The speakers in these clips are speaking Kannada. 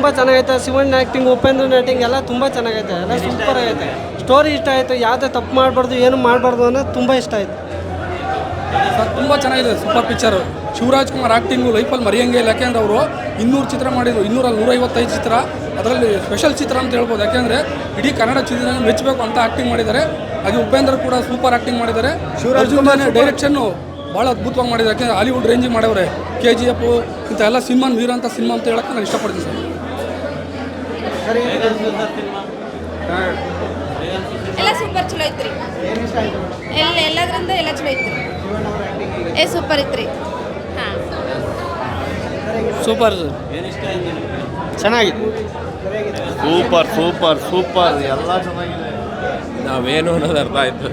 ತುಂಬ ಚೆನ್ನಾಗೈತೆ. ಶಿವಣ್ಣ ಆ್ಯಕ್ಟಿಂಗ್, ಉಪೇಂದ್ರನ ಆ್ಯಕ್ಟಿಂಗ್ ಎಲ್ಲ ತುಂಬ ಚೆನ್ನಾಗೈತೆ, ಎಲ್ಲ ಸೂಪರ್ ಆಗೈತೆ. ಸ್ಟೋರಿ ಇಷ್ಟ ಆಯಿತು, ಯಾವುದೇ ತಪ್ಪು ಮಾಡಬಾರ್ದು, ಏನು ಮಾಡಬಾರ್ದು ಅನ್ನೋದು ತುಂಬ ಇಷ್ಟ ಆಯಿತು ಸರ್. ತುಂಬ ಚೆನ್ನಾಗಿದೆ, super picture. Shivaraj Kumar acting ಲೈಫಲ್ಲಿ ಮರೆಯಂಗೆ ಇಲ್ಲ. ಯಾಕೆಂದರೆ ಅವರು 200 ಚಿತ್ರ ಮಾಡಿದರು, 155 ಚಿತ್ರ, ಅದರಲ್ಲಿ ಸ್ಪೆಷಲ್ ಚಿತ್ರ ಅಂತ ಹೇಳ್ಬೋದು. ಯಾಕೆಂದರೆ ಇಡೀ ಕನ್ನಡ ಚಿತ್ರ ಮೆಚ್ಚಬೇಕು ಅಂತ ಆ್ಯಕ್ಟಿಂಗ್ ಮಾಡಿದ್ದಾರೆ. ಹಾಗೆ ಉಪೇಂದ್ರ ಕೂಡ ಸೂಪರ್ ಆ್ಯಕ್ಟಿಂಗ್ ಮಾಡಿದ್ದಾರೆ. ಶಿವರಾಜ್ ಕುಮಾರ್ ಡೈರೆಕ್ಷನ್ನು ಭಾಳ ಅದ್ಭುತವಾಗಿ ಮಾಡಿದ್ದಾರೆ. ಯಾಕೆಂದರೆ ಹಾಲಿವುಡ್ ರೇಂಜಿಗೆ ಮಾಡವ್ರೆ. KGF ಇಂಥ ಎಲ್ಲ ಸಿನಿಮಾ ವೀರ ಅಂತ ಸಿನಿಮಾ ಅಂತ ಹೇಳೋಕ್ಕೆ ನಾನು ಇಷ್ಟಪಡ್ತೀನಿ ಸರ್. ಎಲ್ಲ ಸೂಪರ್ ಚಲೋ ಐತ್ರಿ, ಎಲ್ಲದ್ರಿಂದ ಎಲ್ಲ ಚಲೋ ಐತ್ರಿ. ಸೂಪರ್ ಐತ್ರಿ. ಹಾಂ, ಸೂಪರ್ ಚೆನ್ನಾಗಿದೆ. ಸೂಪರ್ ಸೂಪರ್ ಸೂಪರ್ ಎಲ್ಲ ಚೆನ್ನಾಗಿದೆ. ನಾವೇನು ಅನ್ನೋದು ಅರ್ಥ ಆಯಿತು.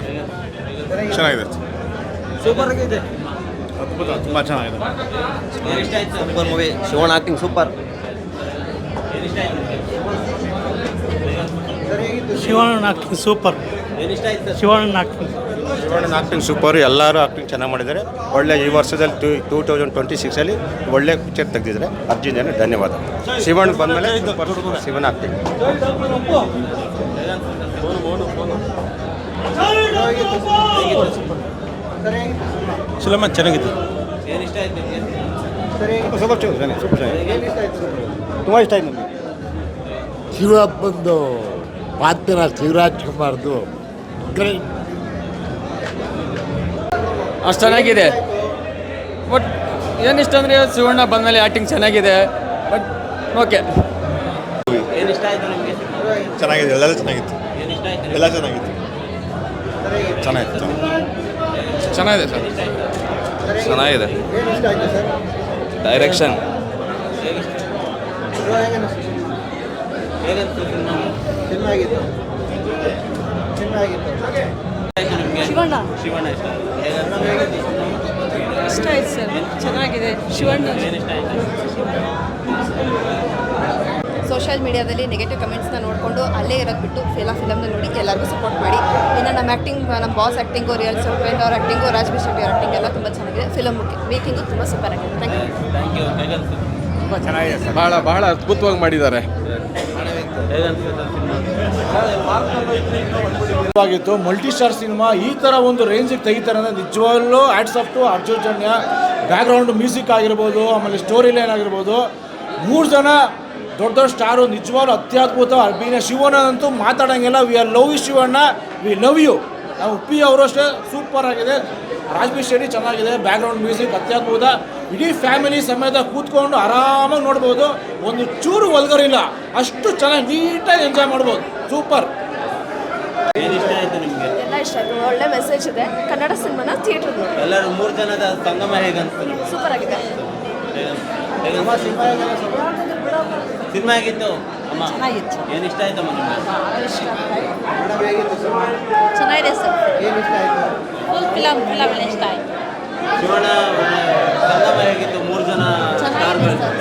ಚೆನ್ನಾಗಿದೆ, ಸೂಪರ್ ಆಗಿದೆ, ಅದ್ಭುತ, ತುಂಬ ಚೆನ್ನಾಗಿದೆ. Super movie. Shivanna acting super. Shivanna acting super. Shivanna acting super. ಎಲ್ಲರೂ ಆ್ಯಕ್ಟಿಂಗ್ ಚೆನ್ನಾಗಿ ಮಾಡಿದ್ದಾರೆ. ಒಳ್ಳೆ ಈ ವರ್ಷದಲ್ಲಿ 2026 ಒಳ್ಳೆ ಪಿಕ್ಚರ್ ತೆಗೆದಿದ್ದಾರೆ. ಅರ್ಜುನ್ ಜನ ಧನ್ಯವಾದ. ಶಿವಣ್ಣ ಬಂದಮೇಲೆ ಶಿವಣ್ಣ ಆ್ಯಕ್ಟಿಂಗ್ ಫಿಲಮ್ ಚೆನ್ನಾಗಿದೆ. ಸೂಪರ್ ಚೆನ್ನಾಗಿದೆ, ಸೂಪರ್ ಚೆನ್ನಾಗಿದೆ, ತುಂಬ ಇಷ್ಟ ಆಯ್ತು ನಮಗೆ. ಶಿವಪ್ಪಂದು ಪಾತ್ರ ಶಿವರಾಜ್ ಕುಮಾರ್ದು ಗ್ರೇಟ್. ಅಷ್ಟು ಚೆನ್ನಾಗಿದೆ. ಬಟ್ ಏನಿಷ್ಟ ಅಂದರೆ ಶಿವಣ್ಣ ಬಂದಮೇಲೆ ಆ್ಯಕ್ಟಿಂಗ್ ಚೆನ್ನಾಗಿದೆ. ಬಟ್ ಓಕೆ, ಚೆನ್ನಾಗಿದೆ, ಎಲ್ಲರೂ ಚೆನ್ನಾಗಿತ್ತು, ಎಲ್ಲ ಚೆನ್ನಾಗಿತ್ತು, ಚೆನ್ನಾಗಿತ್ತು. ಚೆನ್ನಾಗಿದೆ ಸರ್, ಚೆನ್ನಾಗಿದೆ. ಡೈರೆಕ್ಷನ್ ಶಿವಣ್ಣ ಇಷ್ಟ ಆಯ್ತು ಸರ್, ಚೆನ್ನಾಗಿದೆ. ಶಿವಣ್ಣ ಸೋಷಿಯಲ್ ಮೀಡಿಯಾದಲ್ಲಿ ನೆಗೆಟಿವ್ ಕಮೆಂಟ್ಸ್ನ ನೋಡಿಕೊಂಡು ಅಲ್ಲೇ ಇರೋದು ಬಿಟ್ಟು ಫಿಲಮ್ನ ನೋಡಿ ಎಲ್ಲರಿಗೂ ಸಪೋರ್ಟ್ ಮಾಡಿ. ಇನ್ನು ನಮ್ಮ ಆ್ಯಕ್ಟಿಂಗ್, ನಮ್ಮ ಬಾಸ್ ಆ್ಯಕ್ಟಿಂಗು, ರಿಯಲ್ ಉಪೇಂದ್ರ ಅವ್ರ ಆ್ಯಕ್ಟಿಂಗು, ರಾಜ್ಬಿ ಶೆಟ್ಟಿ ಅವ್ರ ಆ್ಯಕ್ಟಿಂಗ್ ಎಲ್ಲ ತುಂಬ ಚೆನ್ನಾಗಿದೆ. ಫಿಲಮ್ ಮೇಕಿಂಗು ತುಂಬ ಸೂಪರ್ ಆಗಿದೆ. Thank you. ತುಂಬ ಚೆನ್ನಾಗಿದೆ ಸರ್, ಭಾಳ ಅದ್ಭುತವಾಗಿ ಮಾಡಿದ್ದಾರೆ. ಆಗಿತ್ತು ಮಲ್ಟಿ ಸ್ಟಾರ್ ಸಿನಿಮಾ. ಈ ಥರ ಒಂದು ರೇಂಜಿಗೆ ತೆಗಿತಾರೆ ಅಂದರೆ ನಿಜವಾಗ್ಲೂ hats off to Arjun Janya. Background music ಆಗಿರ್ಬೋದು, ಆಮೇಲೆ ಸ್ಟೋರಿ ಲೈನ್ ಆಗಿರ್ಬೋದು, 3 ಜನ ದೊಡ್ಡ ದೊಡ್ಡ ಸ್ಟಾರು ನಿಜವಾಗ್ಲೂ ಅತ್ಯದ್ಭುತ ಅಭಿನಯ. ಶಿವಣ್ಣ ಅಂತೂ ಮಾತಾಡೋಂಗಿಲ್ಲ. We are love you Shivanna, we love you. ನಾವು ಉಪ್ಪಿ ಅವರು ಅಷ್ಟೇ ಸೂಪರ್ ಆಗಿದೆ. ರಾಜ್ಬಿ ಶೆಟ್ಟಿ ಚೆನ್ನಾಗಿದೆ, ಬ್ಯಾಕ್ಗ್ರೌಂಡ್ ಮ್ಯೂಸಿಕ್ ಅತ್ಯದ್ಭುತ. ಇಡೀ ಫ್ಯಾಮಿಲಿ ಸಮೇತ ಕೂತ್ಕೊಂಡು ಆರಾಮಾಗಿ ನೋಡ್ಬೋದು. ಒಂದು ಚೂರು ವಲ್ಗರಿಲ್ಲ, ಅಷ್ಟು ಚೆನ್ನಾಗಿ ನೀಟಾಗಿ ಎಂಜಾಯ್ ಮಾಡ್ಬೋದು. ಸೂಪರ್. ಎಲ್ಲ ಇಷ್ಟ ಆಯಿತು, ಒಳ್ಳೆ ಮೆಸೇಜ್ ಇದೆ. ಕನ್ನಡ ಸಿನಿಮಾನ ಥಿಯೇಟರ್ ನೋಡಿ. ಎಲ್ಲರೂ 3 ಜನದ ಸಂಗಮ ಹೇಗಂತ ಸೂಪರ್ ಆಗಿದೆ. ಸಿನಿಮಾ ಆಗಿತ್ತು ಅಮ್ಮ, ಚೆನ್ನಾಗಿತ್ತು. ಏನು ಇಷ್ಟ ಆಯ್ತಮ್ಮ ನಿಮಗೆ? ಚೆನ್ನಾಗಿದೆ ಸರ್, ಫುಲ್ ಫಿಲಮ್ ಎಲ್ಲ ಇಷ್ಟ ಆಯಿತು. ಶಿವಣ್ಣ ಸಂಗಮ ಹೇಗಿತ್ತು? 3 ಜನ ಚೆನ್ನಾಗಿದೆ ಸರ್,